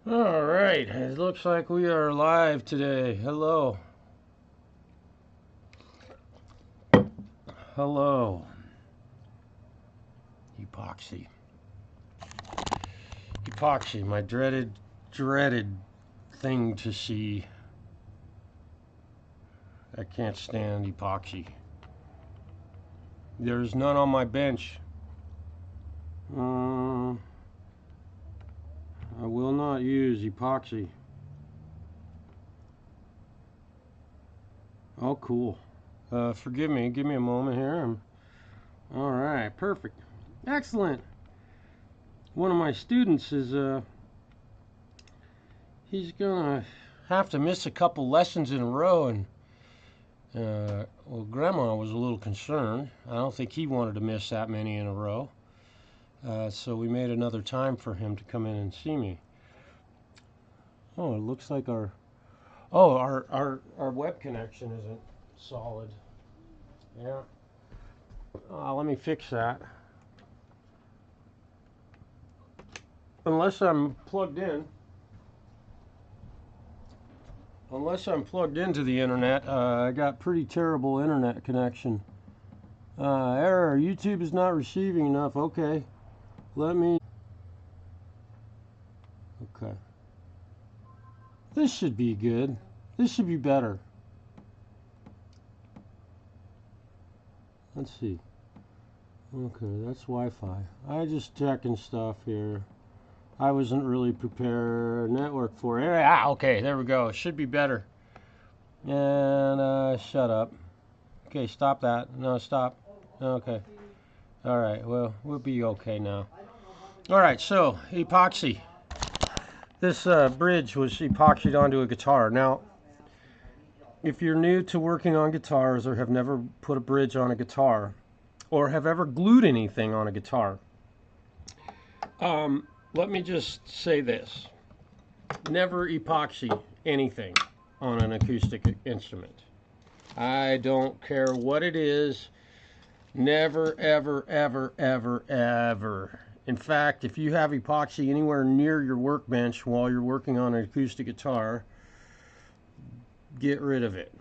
All right, it looks like we are live today. Hello. Hello. Epoxy. Epoxy, my dreaded thing to see. I can't stand epoxy. There's none on my bench. I will not use epoxy. Oh, cool. Forgive me. Give me a moment here. All right, perfect. Excellent. One of my students is he's gonna have to miss a couple lessons in a row, and well, Grandma was a little concerned. I don't think he wanted to miss that many in a row, so we made another time for him to come in and see me. Oh, it looks like our web connection isn't solid. Yeah. Let me fix that. Unless I'm plugged in. Unless I'm plugged into the internet, I got pretty terrible internet connection. Error, YouTube is not receiving enough. Okay, let me. Okay, this should be good. This should be better. Let's see. Okay, that's Wi-Fi. I just checking stuff here. I wasn't really prepared. Network for it. Okay, there we go. It should be better. And shut up. Okay, stop that. No, stop. Okay. All right. Well, we'll be okay now. All right. So epoxy. This bridge was epoxied onto a guitar. Now, if you're new to working on guitars or have never put a bridge on a guitar or have ever glued anything on a guitar, let me just say this. Never epoxy anything on an acoustic instrument. I don't care what it is. Never, ever, ever, ever, ever. In fact, if you have epoxy anywhere near your workbench while you're working on an acoustic guitar, get rid of it.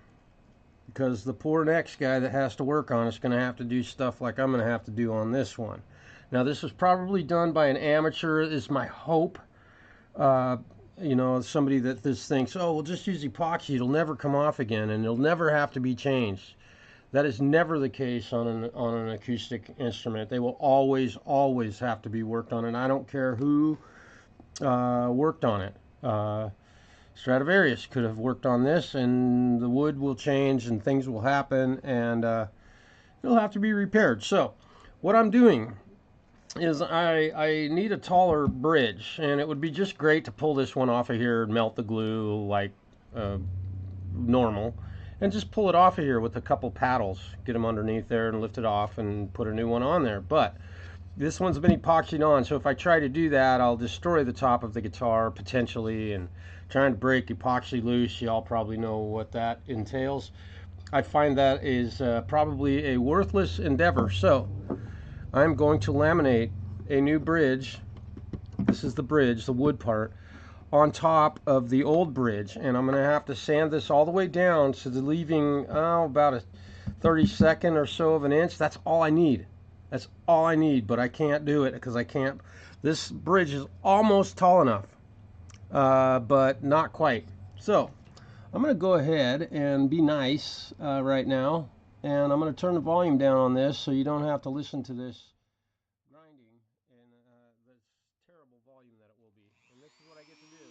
Because the poor next guy that has to work on it's going to have to do stuff like I'm going to have to do on this one. Now, this was probably done by an amateur, is my hope. Uh, somebody that this thinks, oh, we'll just use epoxy, it'll never come off again, and it'll never have to be changed. That is never the case on an acoustic instrument. They will always have to be worked on, and I don't care who worked on it. Stradivarius could have worked on this, and the wood will change, and things will happen, and it'll have to be repaired. So, what I'm doing is I need a taller bridge, and it would be just great to pull this one off of here and melt the glue like normal, and just pull it off of here with a couple paddles, get them underneath there and lift it off and put a new one on there. But this one's been epoxied on, so if I try to do that, I'll destroy the top of the guitar potentially, and trying to break epoxy loose, y'all probably know what that entails. I find that is probably a worthless endeavor. So I'm going to laminate a new bridge. This is the bridge, the wood part, on top of the old bridge, and I'm going to have to sand this all the way down to the leaving about a 32nd or so of an inch. That's all I need. That's all I need, but I can't do it because I can't. This bridge is almost tall enough, but not quite. So I'm going to go ahead and be nice right now, and I'm going to turn the volume down on this so you don't have to listen to this grinding and this terrible volume that it will be. And this is what I get to do.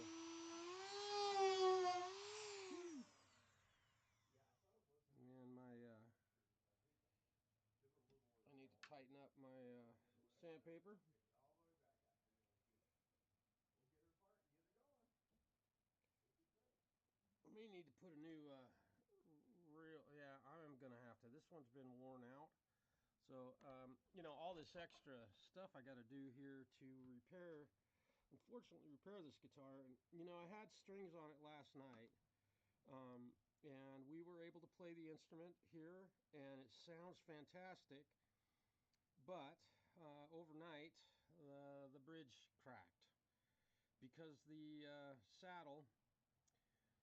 And I need to tighten up my sandpaper. I may need to put a new yeah, I'm gonna have to. This one's been worn out. So, all this extra stuff I got to do here to unfortunately, repair this guitar. And, I had strings on it last night, and we were able to play the instrument here, and it sounds fantastic. But overnight, the bridge cracked because the saddle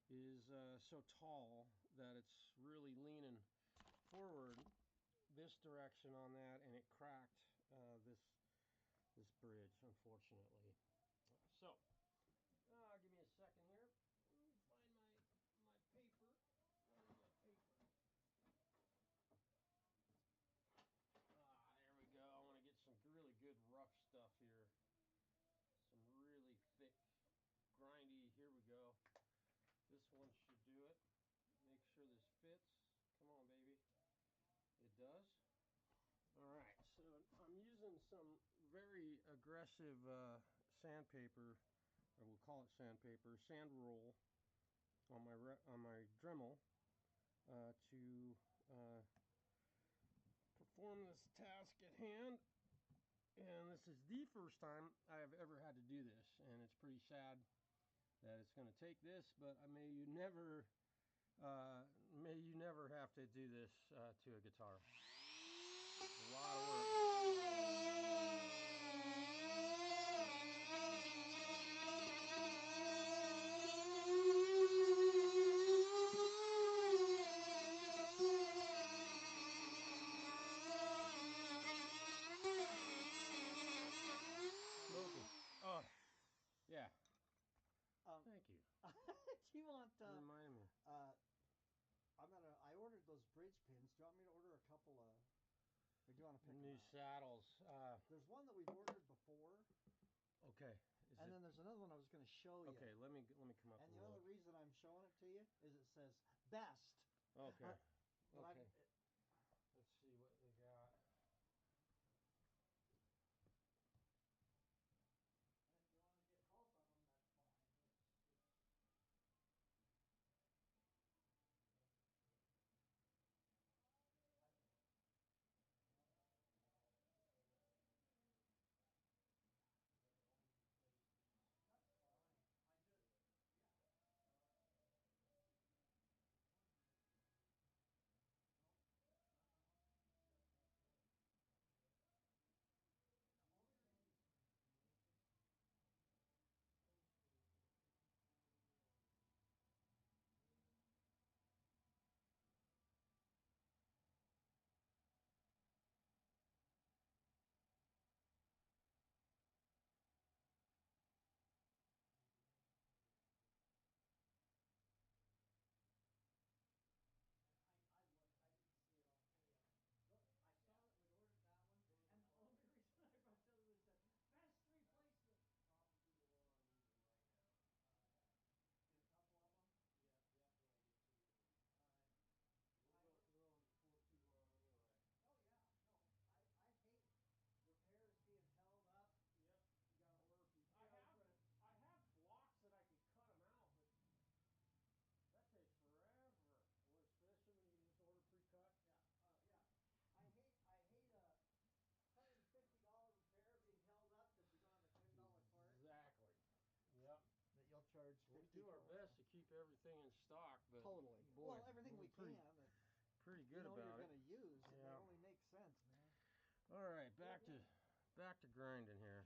is so tall that it's really leaning forward this direction on that, and it cracked this bridge, unfortunately. So, give me a second here. Let me find my paper. Where's my paper? There we go. I want to get some really good rough stuff here. Some really thick, grindy. Here we go. This one should do it. Make sure this fits. Come on, baby. It does. All right, so I'm using some very aggressive sandpaper, or we'll call it sandpaper, sand roll on my Dremel to perform this task at hand. And this is the first time I have ever had to do this, and it's pretty sad that it's going to take this, but may you never have to do this to a guitar. A lot of work. Oh, yeah. Thank you. Do you want? Remind me. I ordered those bridge pins. Do you want me to order a couple of? Or do you want to pick new saddles? There's one that we've ordered before. Okay. Then there's another one I was going to show you. Okay, let me come up. And the other reason I'm showing it to you is it says best. Okay. But okay. Let's see what we got. And if you want to get both of them, that's fine. That's fine. I just, yeah. No, the only reason. I looked. I didn't see it on any of them. I saw that we'd ordered that one, and the only reason I brought the other one said best replacement. Probably the one I'm using right now. Okay. Get a couple of them. Yeah, definitely get 2 of these. All right. We'll go through them before too long anyway. Oh yeah, no, I hate repairs being held up. Yep. You gotta order from I have blocks that I could cut them out, but that takes forever. Especially when you can just order pre-cut. Yeah, yeah. I hate a $150 repair being held up because we don't have a $10 part. Exactly. Yep. That you'll charge 50. We'll do our best to keep everything in stock, but totally. boy, well, everything we can. Pretty good about it. You're going to use. Yeah. That only makes sense, man. All right, back to grinding here.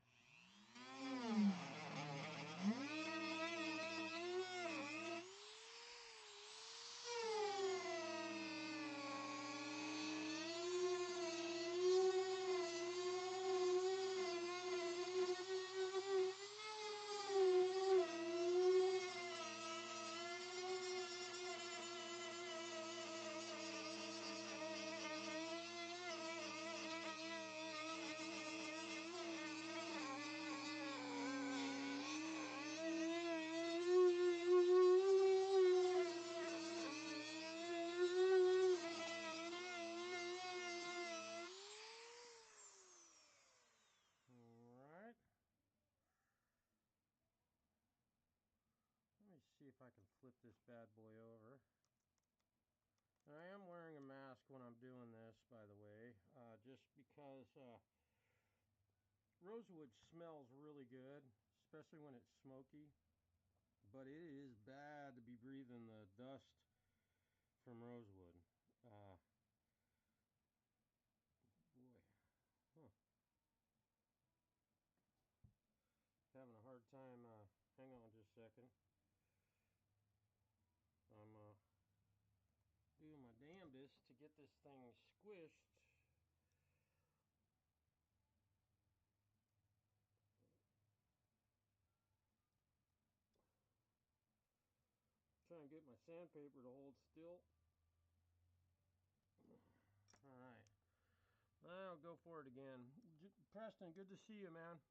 Let me see if I can flip this bad boy over. And I am wearing a mask when I'm doing this, by the way, just because rosewood smells really good, especially when it's smoky. But it is bad to be breathing the dust from rosewood. Boy, having a hard time Hang on just a second. I'm doing my damnedest to get this thing squished. Trying to get my sandpaper to hold still. Alright. I'll go for it again. Preston, good to see you, man.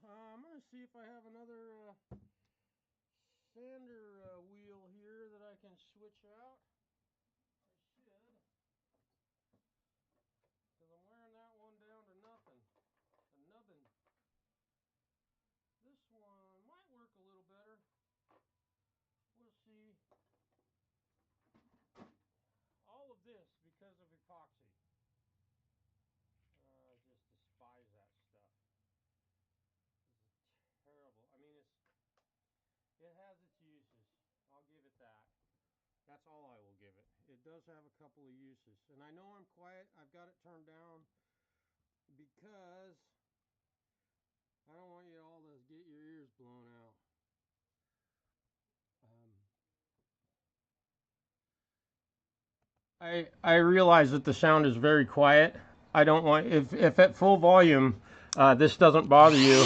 I'm going to see if I have another sander wheel here that I can switch out. I should. Because I'm wearing that one down to nothing. A nubbin. This one might work a little better. We'll see. All of this because of epoxy. I just despise that stuff. It's terrible. I mean, it has its uses. I'll give it that. That's all I will give it. It does have a couple of uses. And I know I'm quiet. I've got it turned down because I don't want you all to get your ears blown out. I realize that the sound is very quiet. I don't want, if at full volume this doesn't bother you.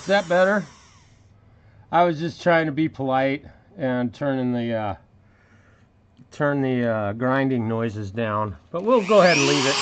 Is that better? I was just trying to be polite and turn the grinding noises down, but we'll go ahead and leave it.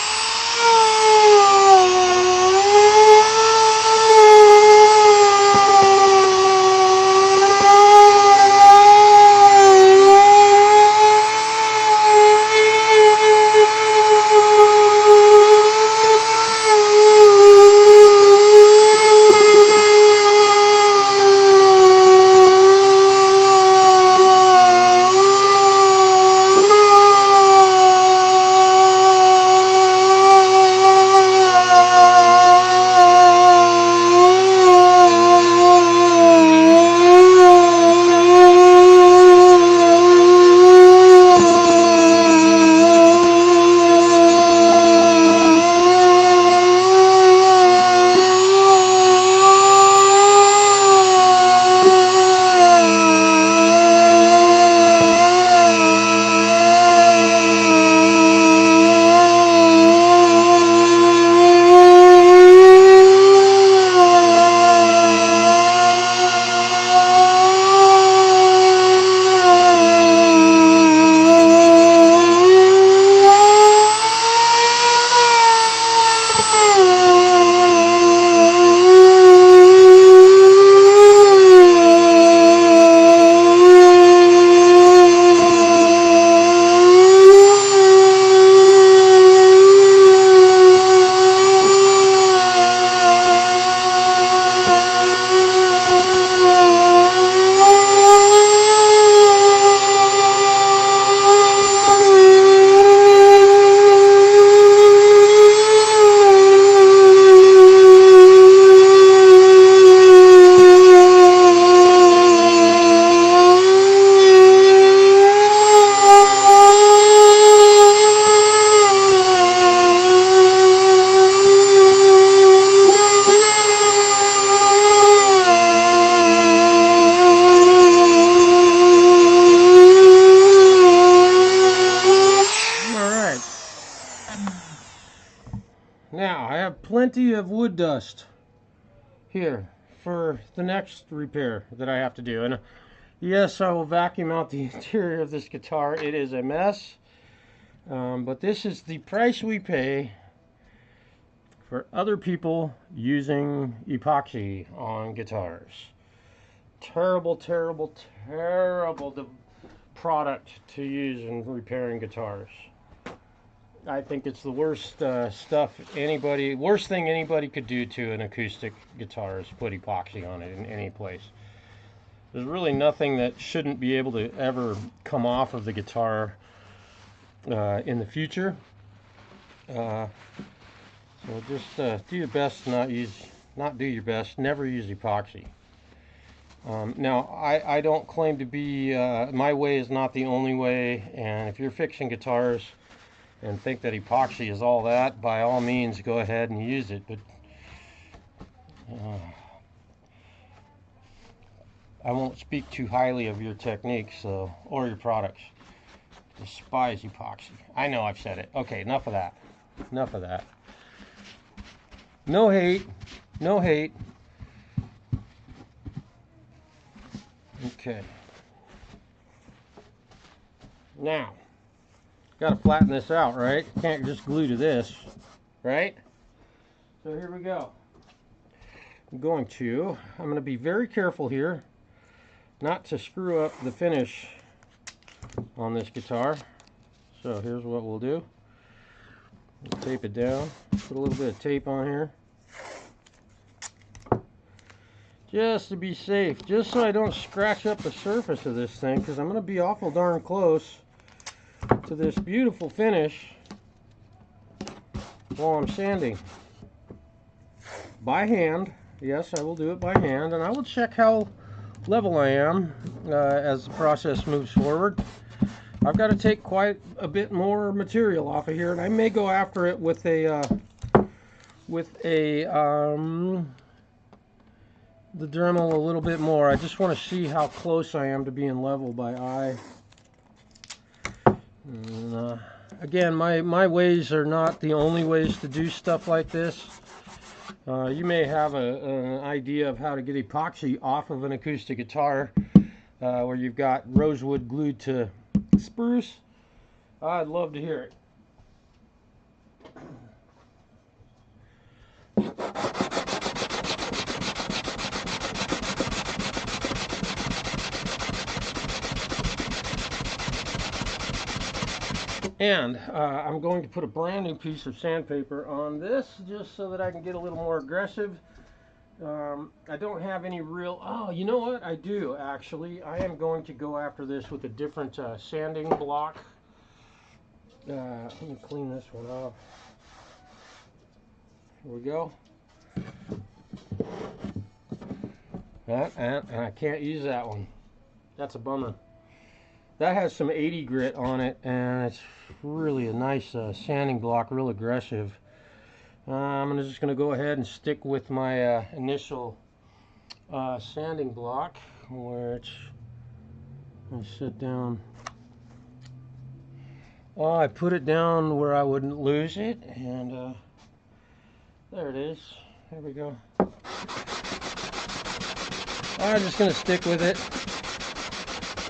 Now, I have plenty of wood dust here for the next repair that I have to do. And yes, I will vacuum out the interior of this guitar. It is a mess. But this is the price we pay for other people using epoxy on guitars. Terrible, terrible, terrible product to use in repairing guitars. I think it's the worst worst thing anybody could do to an acoustic guitar is put epoxy on it in any place. There's really nothing that shouldn't be able to ever come off of the guitar in the future. So just do your best to not do your best. Never use epoxy. Now, I don't claim to be, my way is not the only way, and if you're fixing guitars and think that epoxy is all that, by all means go ahead and use it, but I won't speak too highly of your techniques or your products. Despise epoxy. I know I've said it. Okay, enough of that. Enough of that. No hate. No hate. Okay. Now, got to flatten this out, right? Can't just glue to this, right? So here we go. I'm going to be very careful here not to screw up the finish on this guitar. So here's what we'll do. We'll tape it down. Put a little bit of tape on here. Just to be safe, just so I don't scratch up the surface of this thing, because I'm going to be awful darn close to this beautiful finish while I'm sanding. By hand. Yes, I will do it by hand, and I will check how level I am as the process moves forward. I've got to take quite a bit more material off of here, and I may go after it with the Dremel a little bit more. I just want to see how close I am to being level by eye. And, again, my ways are not the only ways to do stuff like this. You may have an idea of how to get epoxy off of an acoustic guitar where you've got rosewood glued to spruce. I'd love to hear it. And I'm going to put a brand new piece of sandpaper on this just so that I can get a little more aggressive. I don't have any real, oh, you know what? I do, actually. I am going to go after this with a different sanding block. Let me clean this one off. Here we go. And I can't use that one. That's a bummer. That has some 80 grit on it, and it's really a nice sanding block, real aggressive. I'm just going to go ahead and stick with my initial sanding block, which I sit down. Oh, I put it down where I wouldn't lose it, and there it is. There we go. I'm just going to stick with it.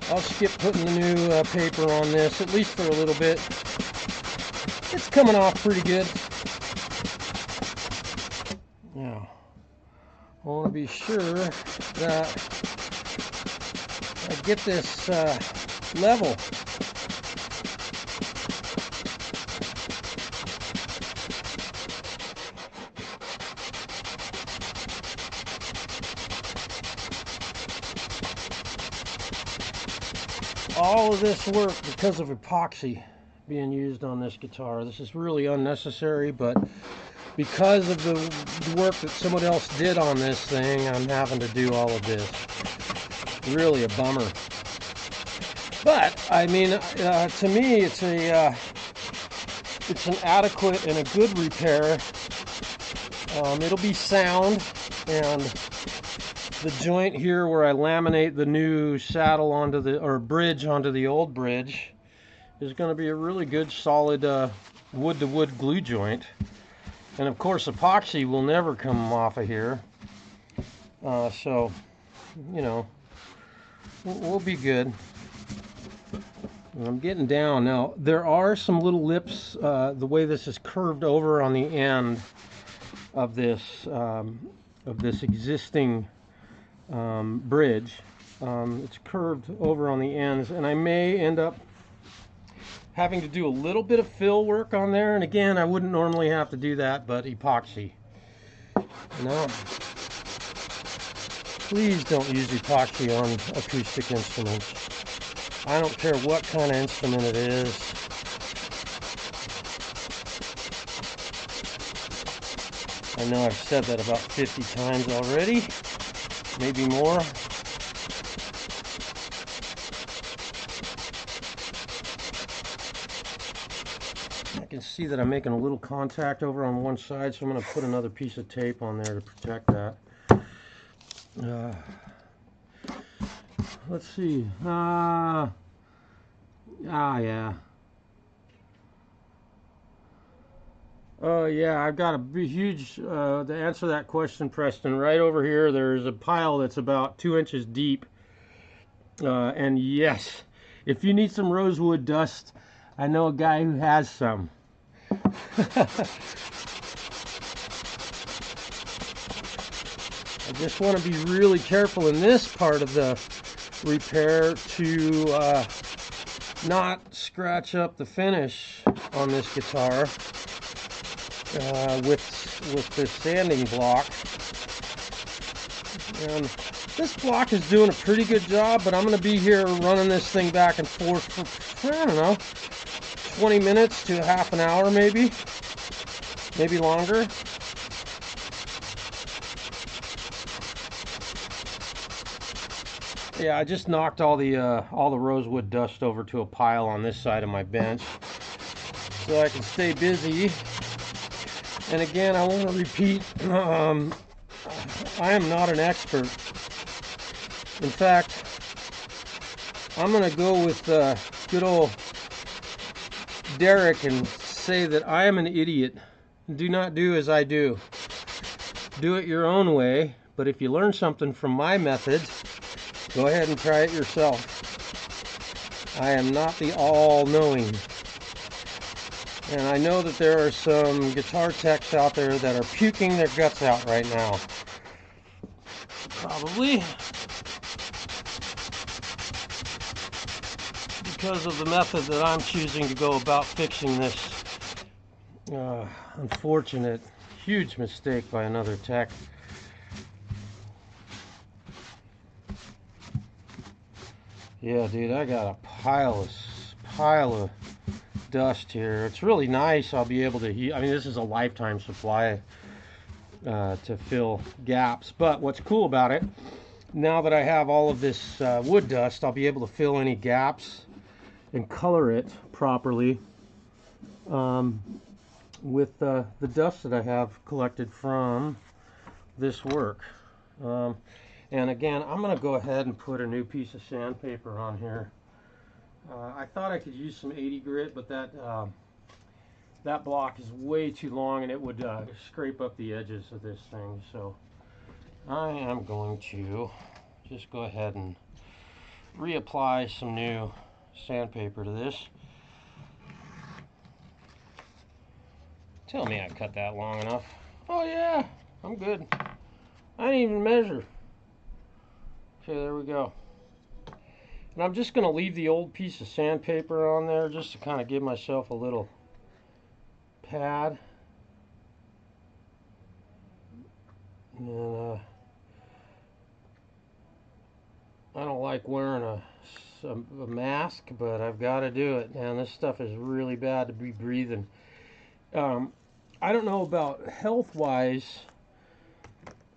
I'll skip putting the new paper on this, at least for a little bit. It's coming off pretty good. Now, I want to be sure that I get this level. All of this work because of epoxy being used on this guitar. This is really unnecessary, but because of the work that someone else did on this thing, I'm having to do all of this. Really a bummer. But I mean, to me, it's an adequate and a good repair. It'll be sound, and the joint here where I laminate the new saddle onto bridge onto the old bridge is going to be a really good solid wood to wood glue joint. And of course, epoxy will never come off of here. So, you know, we'll be good. I'm getting down now. There are some little lips. The way this is curved over on the end of this existing bridge, it's curved over on the ends, and I may end up having to do a little bit of fill work on there. And again, I wouldn't normally have to do that, but epoxy. No, please don't use epoxy on acoustic instruments. I don't care what kind of instrument it is. I know I've said that about 50 times already, maybe more. I can see that I'm making a little contact over on one side, so I'm going to put another piece of tape on there to protect that. Let's see. Yeah. Oh yeah, I've got a huge, to answer that question, Preston, right over here there's a pile that's about 2 inches deep. And yes, if you need some rosewood dust, I know a guy who has some. I just want to be really careful in this part of the repair to not scratch up the finish on this guitar with this sanding block. And this block is doing a pretty good job, but I'm going to be here running this thing back and forth for, I don't know, 20 minutes to half an hour maybe longer. Yeah, I just knocked all the rosewood dust over to a pile on this side of my bench so I can stay busy. And again, I want to repeat, I am not an expert. In fact, I'm going to go with good old Derek and say that I am an idiot. Do not do as I do. Do it your own way, but if you learn something from my methods, go ahead and try it yourself. I am not the all-knowing. And I know that there are some guitar techs out there that are puking their guts out right now. Probably because of the method that I'm choosing to go about fixing this unfortunate, huge mistake by another tech. Yeah, dude, I got a pile of dust here. It's really nice. I'll be able to heat. I mean, this is a lifetime supply to fill gaps. But what's cool about it, now that I have all of this wood dust, I'll be able to fill any gaps and color it properly with the dust that I have collected from this work. And again, I'm going to go ahead and put a new piece of sandpaper on here. I thought I could use some 80 grit, but that block is way too long and it would scrape up the edges of this thing. So I am going to just go ahead and reapply some new sandpaper to this. Tell me I cut that long enough. Oh yeah, I'm good. I didn't even measure. Okay, there we go. And I'm just going to leave the old piece of sandpaper on there just to kind of give myself a little pad. And I don't like wearing a mask, but I've got to do it. Man, this stuff is really bad to be breathing. I don't know about health-wise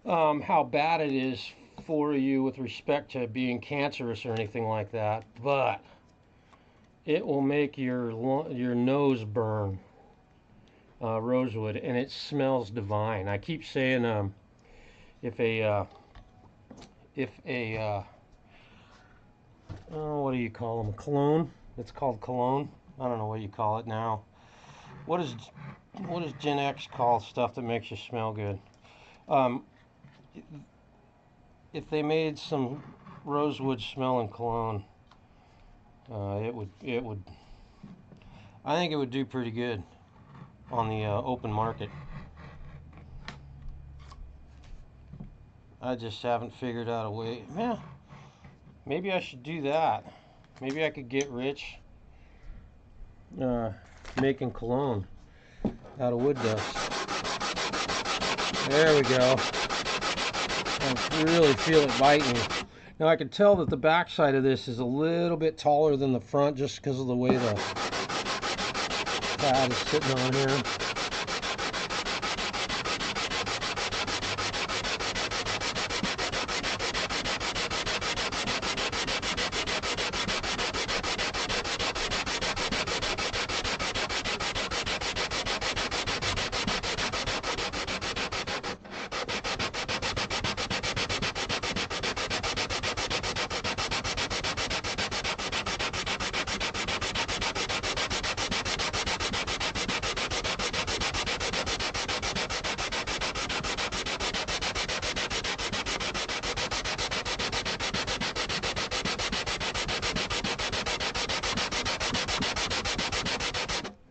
how bad it is for you with respect to being cancerous or anything like that, but it will make your nose burn, rosewood, and it smells divine. I keep saying if a oh, what do you call them, cologne, it's called cologne, I don't know what you call it now, what does Gen X call stuff that makes you smell good? Um, if they made some rosewood smelling cologne, it would I think it would do pretty good on the open market. I just haven't figured out a way. Yeah, maybe I should do that. Maybe I could get rich making cologne out of wood dust. There we go. I really feel it biting. Now I can tell that the back side of this is a little bit taller than the front just because of the way the pad is sitting on here.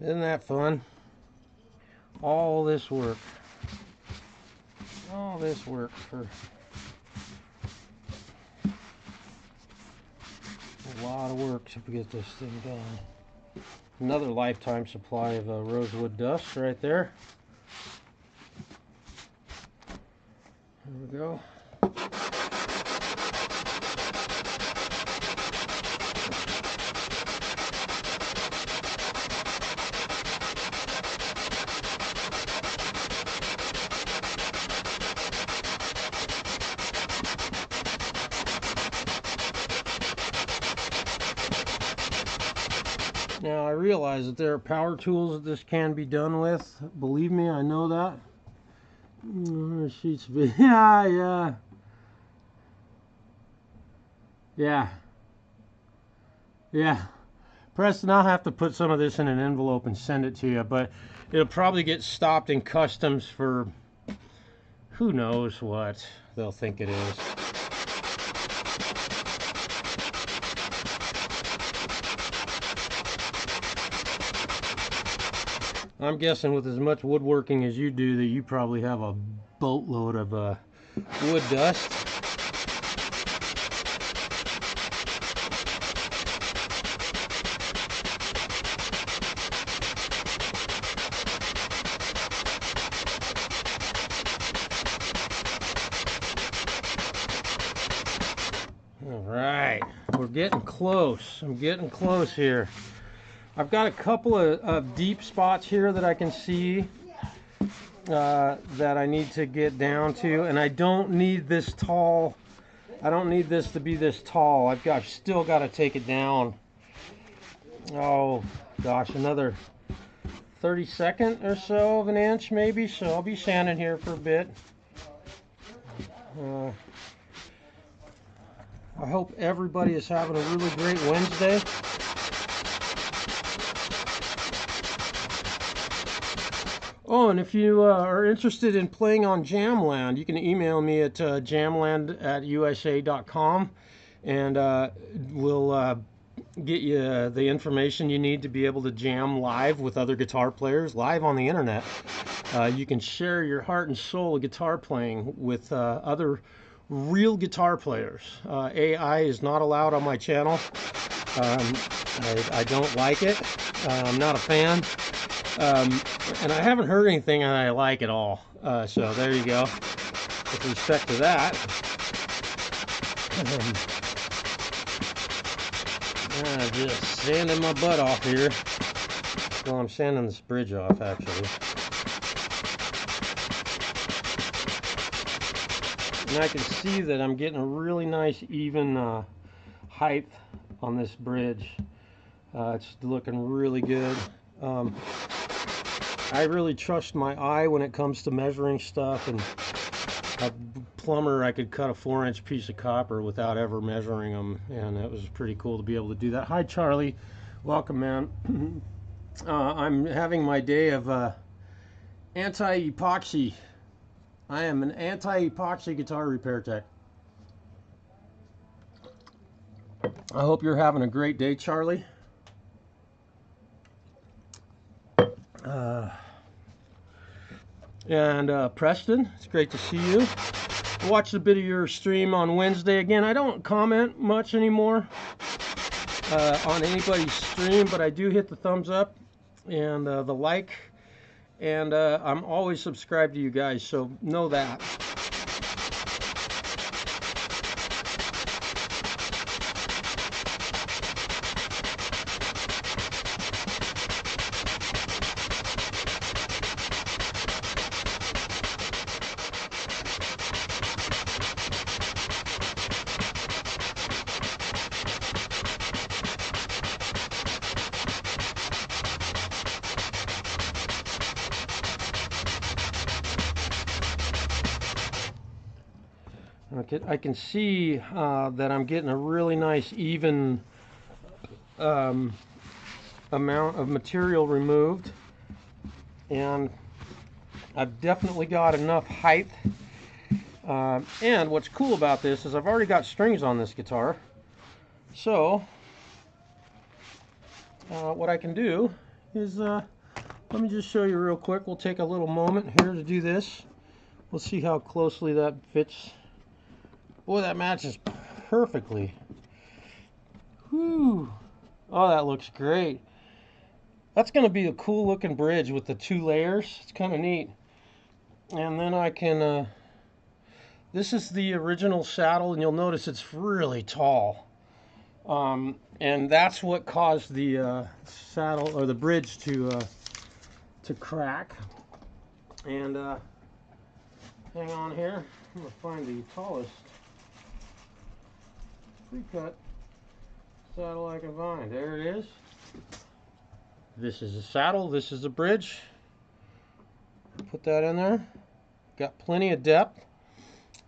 Isn't that fun? All this work for a lot of work to get this thing done. Another lifetime supply of rosewood dust right there. There we go. Now I realize that there are power tools that this can be done with. Believe me, I know that. Sheets of it. Yeah. Preston, I'll have to put some of this in an envelope and send it to you, but it'll probably get stopped in customs for who knows what they'll think it is. I'm guessing with as much woodworking as you do that you probably have a boatload of wood dust. All right, we're getting close. I'm getting close here. I've got a couple of deep spots here that I can see that I need to get down to, and I don't need this tall. I don't need this to be this tall. I've still got to take it down. Oh gosh, another 32nd or so of an inch maybe. So I'll be sanding here for a bit. I hope everybody is having a really great Wednesday. Oh, and if you are interested in playing on Jamland, you can email me at jamland@usa.com, and we'll get you the information you need to be able to jam live with other guitar players, live on the internet. You can share your heart and soul of guitar playing with other real guitar players. AI is not allowed on my channel. I don't like it. I'm not a fan. And I haven't heard anything I like at all. So there you go. With respect to that. Just sanding my butt off here. Well, I'm sanding this bridge off actually. And I can see that I'm getting a really nice even height on this bridge. It's looking really good. I really trust my eye when it comes to measuring stuff, and a plumber, I could cut a 4-inch piece of copper without ever measuring them, and it was pretty cool to be able to do that. Hi Charlie, welcome man. I'm having my day of anti-epoxy. I am an anti-epoxy guitar repair tech. I hope you're having a great day, Charlie. And Preston, it's great to see you. I watched a bit of your stream on Wednesday. Again, I don't comment much anymore on anybody's stream, but I do hit the thumbs up and the like, and I'm always subscribed to you guys, so know that. I can see that I'm getting a really nice even amount of material removed, and I've definitely got enough height. And what's cool about this is I've already got strings on this guitar, so what I can do is let me just show you real quick. We'll take a little moment here to do this. We'll see how closely that fits. Boy, that matches perfectly. Whew. Oh, that looks great. That's going to be a cool looking bridge with the 2 layers. It's kind of neat. And then I can, this is the original saddle, and you'll notice it's really tall. And that's what caused the saddle, or the bridge, to crack. And hang on here. I'm going to find the tallest pre-cut saddle I can find. There it is. This is a saddle, this is a bridge. Put that in there. Got plenty of depth.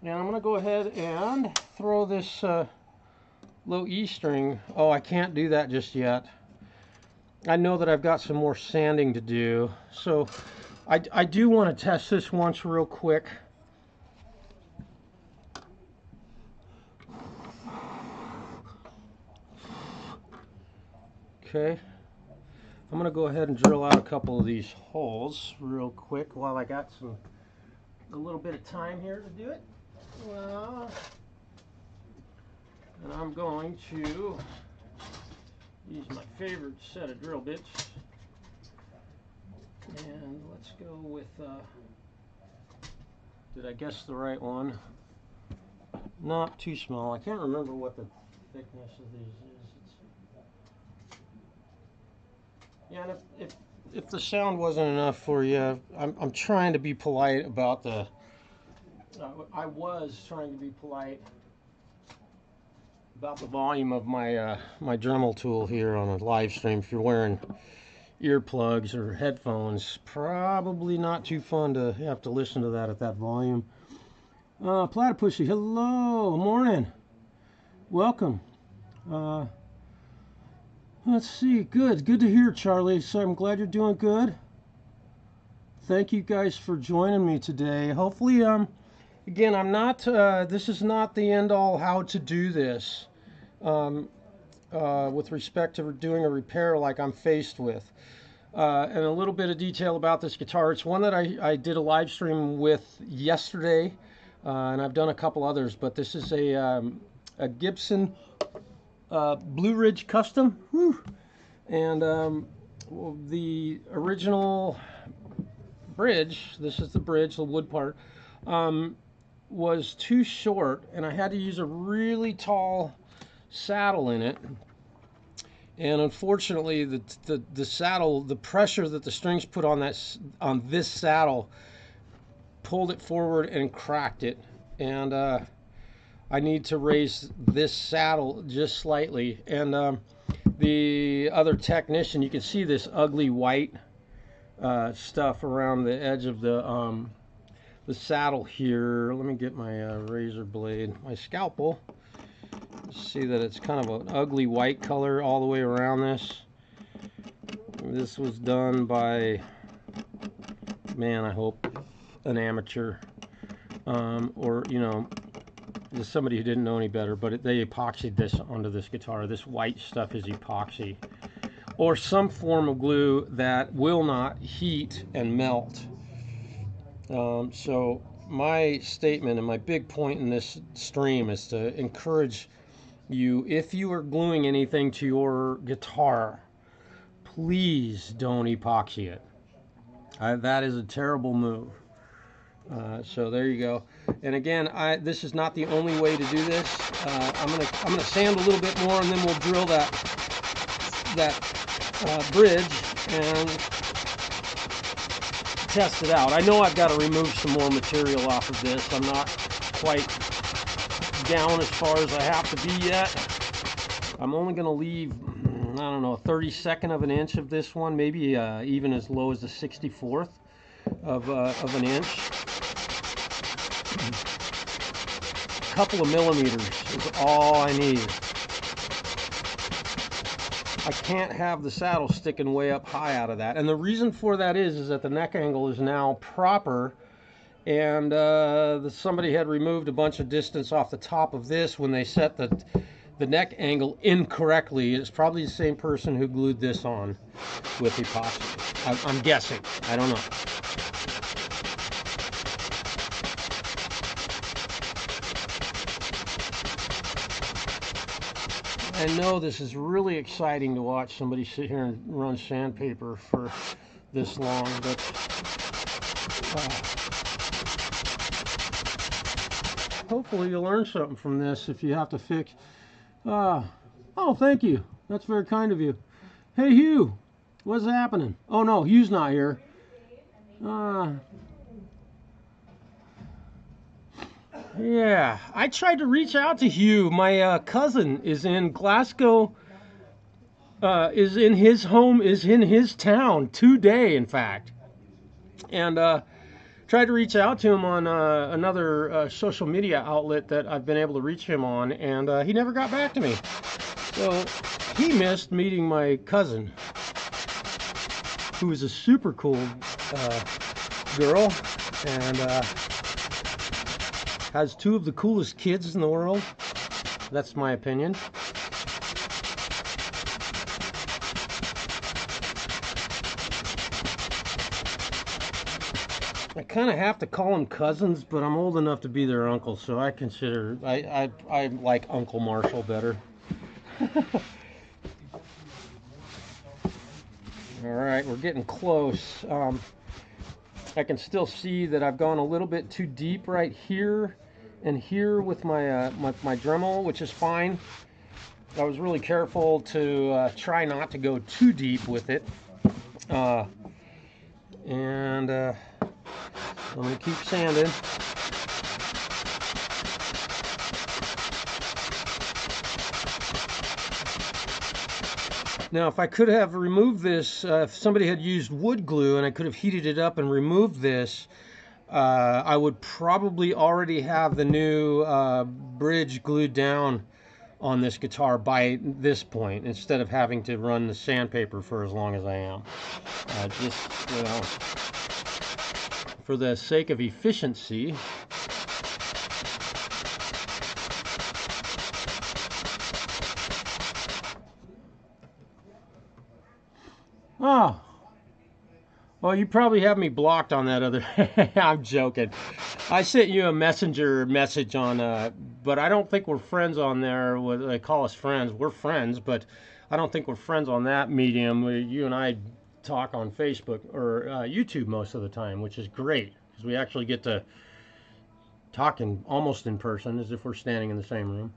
And I'm going to go ahead and throw this low E string. Oh, I can't do that just yet. I know that I've got some more sanding to do. So I do want to test this once real quick. Okay, I'm going to go ahead and drill out a couple of these holes real quick while I got a little bit of time here to do it. Well, and I'm going to use my favorite set of drill bits. And let's go with, did I guess the right one? Not too small. I can't remember what the thickness of these is. Yeah, and if the sound wasn't enough for you, I'm trying to be polite about the. I was trying to be polite about the volume of my my Dremel tool here on a live stream. If you're wearing earplugs or headphones, probably not too fun to have to listen to that at that volume. Platypushy, hello, morning, welcome. Let's see, good to hear, Charlie. So I'm glad you're doing good. Thank you guys for joining me today. Hopefully, again, I'm not, this is not the end all how to do this with respect to doing a repair like I'm faced with. And a little bit of detail about this guitar. It's one that I did a live stream with yesterday, and I've done a couple others, but this is a Gibson Blue Ridge Custom. Whew. And the original bridge, this is the bridge, the wood part, was too short, and I had to use a really tall saddle in it. And unfortunately, the saddle, the pressure that the strings put on this saddle, pulled it forward and cracked it. And I need to raise this saddle just slightly. And the other technician, you can see this ugly white stuff around the edge of the saddle here. Let me get my razor blade, my scalpel. See that it's kind of an ugly white color all the way around this. This was done by, man, I hope an amateur, or just somebody who didn't know any better. But they epoxied this onto this guitar. This white stuff is epoxy, or some form of glue that will not heat and melt. So my statement and my big point in this stream is to encourage you, if you are gluing anything to your guitar, please don't epoxy it. That is a terrible move. So there you go. And again, this is not the only way to do this. I'm gonna sand a little bit more, and then we'll drill that bridge and test it out. I know I've got to remove some more material off of this. I'm not quite down as far as I have to be yet. I'm only going to leave, I don't know, a 32nd of an inch of this one, maybe even as low as the 64th of an inch. A couple of millimeters is all I need. I can't have the saddle sticking way up high out of that. And the reason for that is that the neck angle is now proper, and somebody had removed a bunch of distance off the top of this when they set the neck angle incorrectly. It's probably the same person who glued this on with epoxy. I'm guessing. I don't know. I know this is really exciting to watch somebody sit here and run sandpaper for this long, but hopefully you'll learn something from this if you have to fix. Oh, thank you. That's very kind of you. Hey, Hugh, what's happening? Oh, no, Hugh's not here. Yeah, I tried to reach out to Hugh. My cousin is in Glasgow, is in his home, is in his town today, in fact. And tried to reach out to him on another social media outlet that I've been able to reach him on, and he never got back to me. So he missed meeting my cousin, who is a super cool girl, and has two of the coolest kids in the world. That's my opinion. I kind of have to call them cousins, but I'm old enough to be their uncle, so I consider I like Uncle Marshall better. All right, we're getting close. I can still see that I've gone a little bit too deep right here and here with my my Dremel, which is fine. I was really careful to try not to go too deep with it. And I'm going to keep sanding. Now, if I could have removed this, if somebody had used wood glue and I could have heated it up and removed this, I would probably already have the new bridge glued down on this guitar by this point, instead of having to run the sandpaper for as long as I am. Just, for the sake of efficiency. Oh, well, you probably have me blocked on that other. I'm joking. I sent you a messenger message on, but I don't think we're friends on there. They call us friends. We're friends, but I don't think we're friends on that medium. You and I talk on Facebook or YouTube most of the time, which is great because we actually get to talk almost in person, as if we're standing in the same room.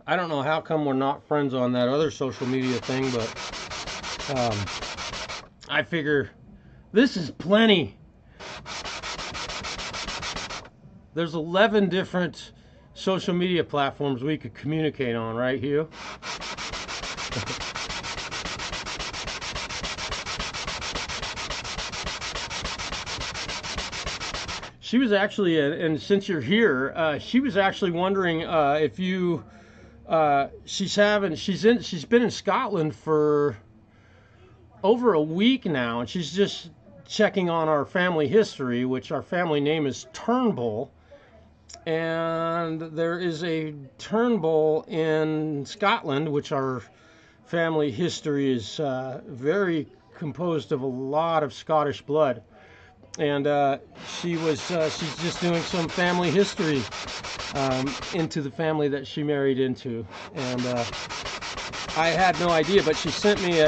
I don't know how come we're not friends on that other social media thing, but I figure this is plenty. There's 11 different social media platforms we could communicate on, right, Hugh? She was actually, and since you're here, she was actually wondering if you she's been in Scotland for over a week now, and she's just checking on our family history, which our family name is Turnbull. And there is a Turnbull in Scotland, which our family history is very composed of a lot of Scottish blood. And she's just doing some family history into the family that she married into. And I had no idea, but she sent me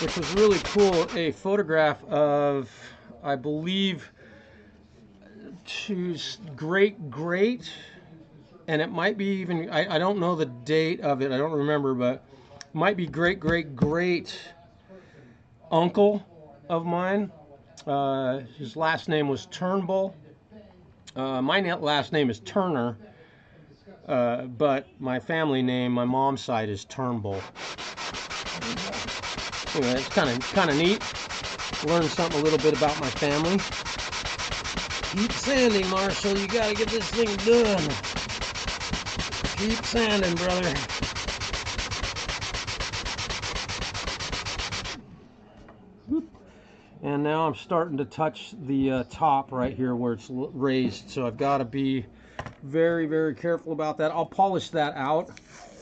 which was really cool, a photograph of, I believe, she's great, and it might be even, I don't know the date of it, I don't remember, but might be great uncle of mine. His last name was Turnbull. My last name is Turner, but my family name, my mom's side, is Turnbull. Anyway, it's kind of neat. Learn something a little bit about my family. Keep sanding, Marshall. You gotta get this thing done. Keep sanding, brother. And now I'm starting to touch the top right here where it's raised. So I've got to be very careful about that. I'll polish that out.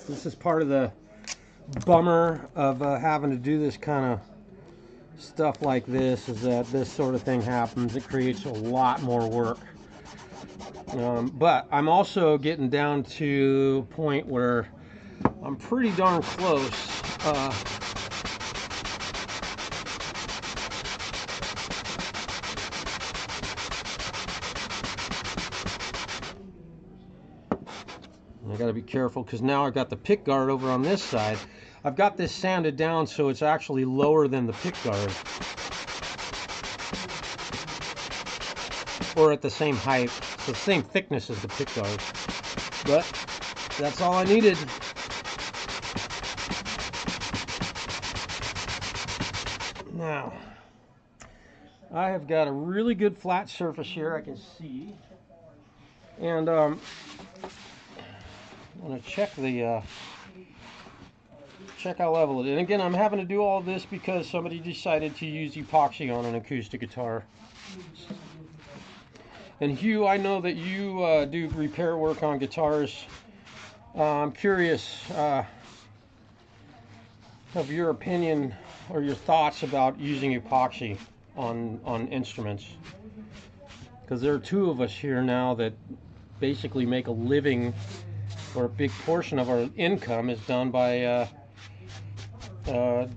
This is part of the bummer of having to do this kind of stuff like this, is that this sort of thing happens. It creates a lot more work. But I'm also getting down to a point where I'm pretty darn close. I got to be careful because now I've got the pick guard over on this side. I've got this sanded down so it's actually lower than the pick guard, or at the same height, so the same thickness as the pick guard. But that's all I needed. Now I have got a really good flat surface here, I can see, and I'm going to check check how level it is. And again, I'm having to do all this because somebody decided to use epoxy on an acoustic guitar. And Hugh, I know that you do repair work on guitars. I'm curious of your opinion or your thoughts about using epoxy on instruments. Because there are two of us here now that basically make a living, or a big portion of our income is done by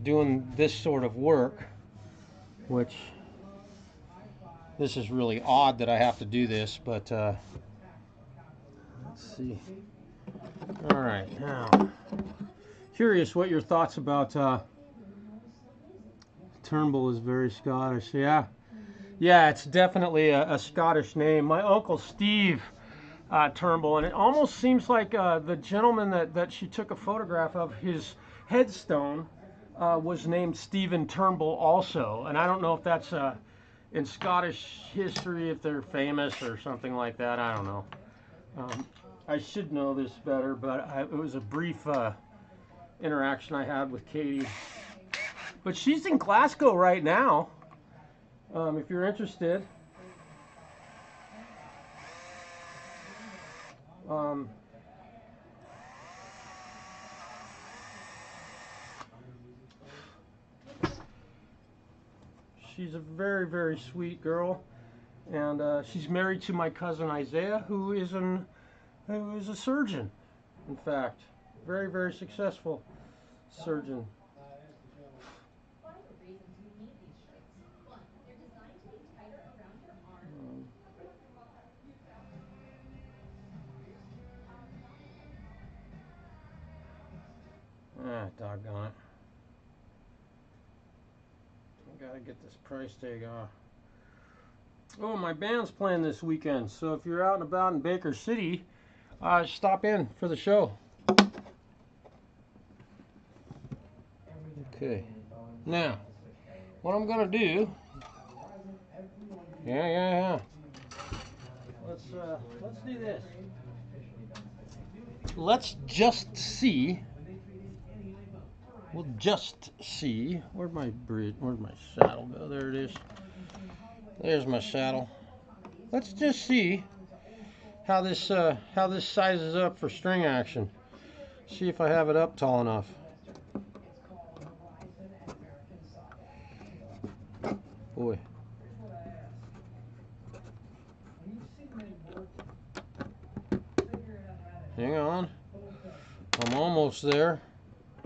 doing this sort of work, which this is really odd that I have to do this, but let's see. All right, now curious what your thoughts about Turnbull is very Scottish. Yeah, it's definitely a Scottish name. My uncle Steve Turnbull, and it almost seems like the gentleman that she took a photograph of, his headstone was named Stephen Turnbull also. And I don't know if that's in Scottish history, if they're famous or something like that. I don't know. I should know this better, but it was a brief interaction I had with Katie. But she's in Glasgow right now, if you're interested. She's a very sweet girl, and she's married to my cousin Isaiah, who is a surgeon. In fact, very successful surgeon. Find the reasons you need these shirts. 1. They're designed to be tighter around your arm. Doggone it. I gotta get this price tag off. Oh, my band's playing this weekend, so if you're out and about in Baker City, stop in for the show. Okay. Now, what I'm gonna do? Yeah. Let's do this. let's just see. We'll just see. Where'd my bridge? Where'd my saddle go? There it is. There's my saddle. Let's just see how this sizes up for string action. See if I have it up tall enough. Boy. Hang on. I'm almost there.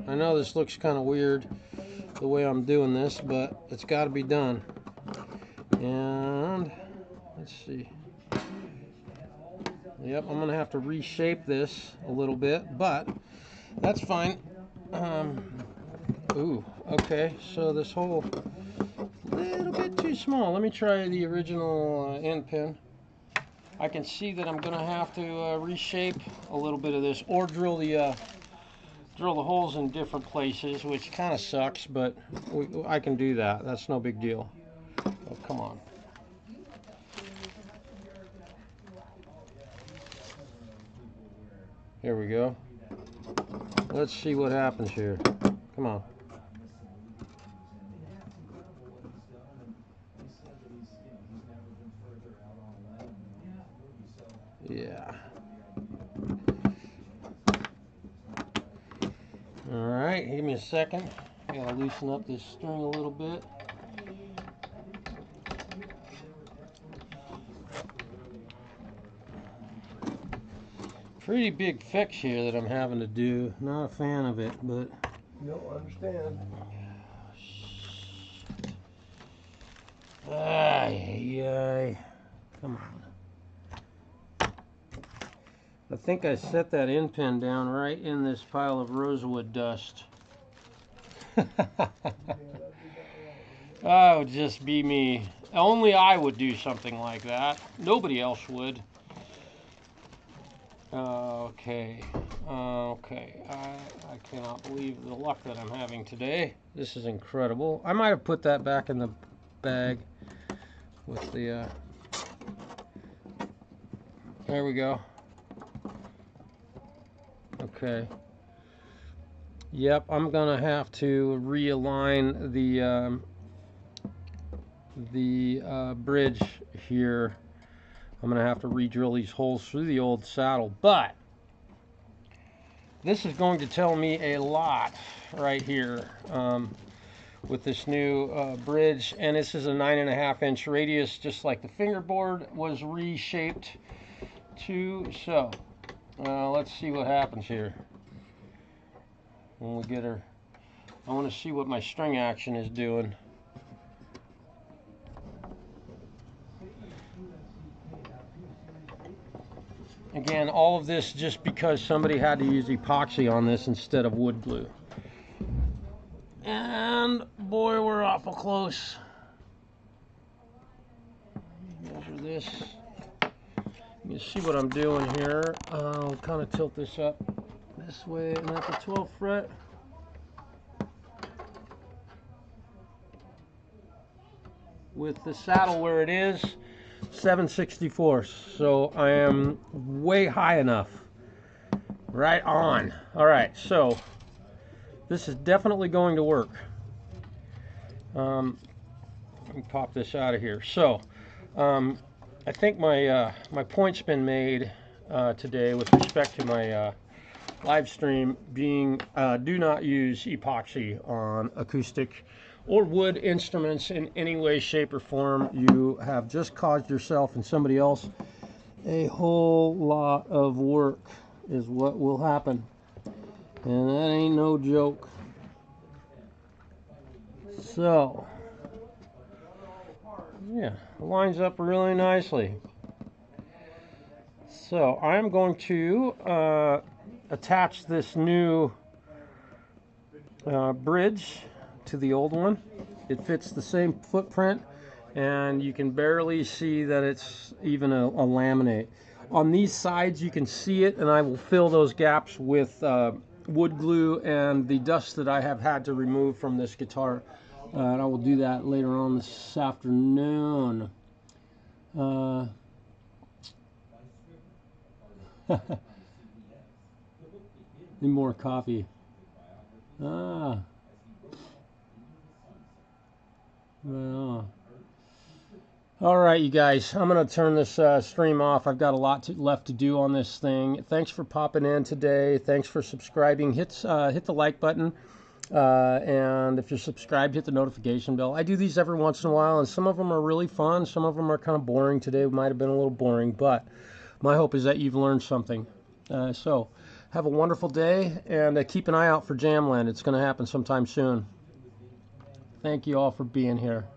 I know this looks kind of weird the way I'm doing this, but it's got to be done. And let's see. Yep, I'm going to have to reshape this a little bit, but that's fine. Ooh, okay, so this hole a little bit too small. Let me try the original end pin. I can see that I'm going to have to reshape a little bit of this, or drill the holes in different places, which kind of sucks, but I can do that. That's no big deal. Oh, come on. Here we go. Let's see what happens here. Come on. Yeah. Alright, give me a second. I gotta loosen up this string a little bit. Pretty big fix here that I'm having to do. Not a fan of it, but... No, I understand. Ay. Come on. I think I set that end pin down right in this pile of rosewood dust. Oh, just be me. Only I would do something like that. Nobody else would. Okay. I cannot believe the luck that I'm having today. This is incredible. I might have put that back in the bag with the... There we go. Okay. Yep, I'm gonna have to realign the bridge here. I'm gonna have to re-drill these holes through the old saddle, but this is going to tell me a lot right here with this new bridge, and this is a 9.5-inch radius, just like the fingerboard was reshaped to. So let's see what happens here when we get her. I want to see what my string action is doing. Again, all of this just because somebody had to use epoxy on this instead of wood glue. And boy, we're awful close. Measure this. You see what I'm doing here. I'll kind of tilt this up this way, and at the 12th fret. With the saddle where it is, 7/64. So I am way high enough. Right on. All right, so this is definitely going to work. Let me pop this out of here. So I think my my point's been made today with respect to my live stream being do not use epoxy on acoustic or wood instruments in any way, shape, or form. You have just caused yourself and somebody else a whole lot of work is what will happen. And that ain't no joke. So, yeah, it lines up really nicely. So, I'm going to attach this new bridge to the old one. It fits the same footprint, and you can barely see that it's even a laminate. On these sides you can see it, and I will fill those gaps with wood glue and the dust that I have had to remove from this guitar. And I will do that later on this afternoon. Need more coffee. Ah. Well. All right, you guys. I'm going to turn this stream off. I've got a lot left to do on this thing. Thanks for popping in today. Thanks for subscribing. Hit the like button. And if you're subscribed, hit the notification bell. I do these every once in a while, and some of them are really fun. Some of them are kind of boring. Today might have been a little boring, but my hope is that you've learned something. So have a wonderful day, and keep an eye out for Jamland. It's going to happen sometime soon. Thank you all for being here.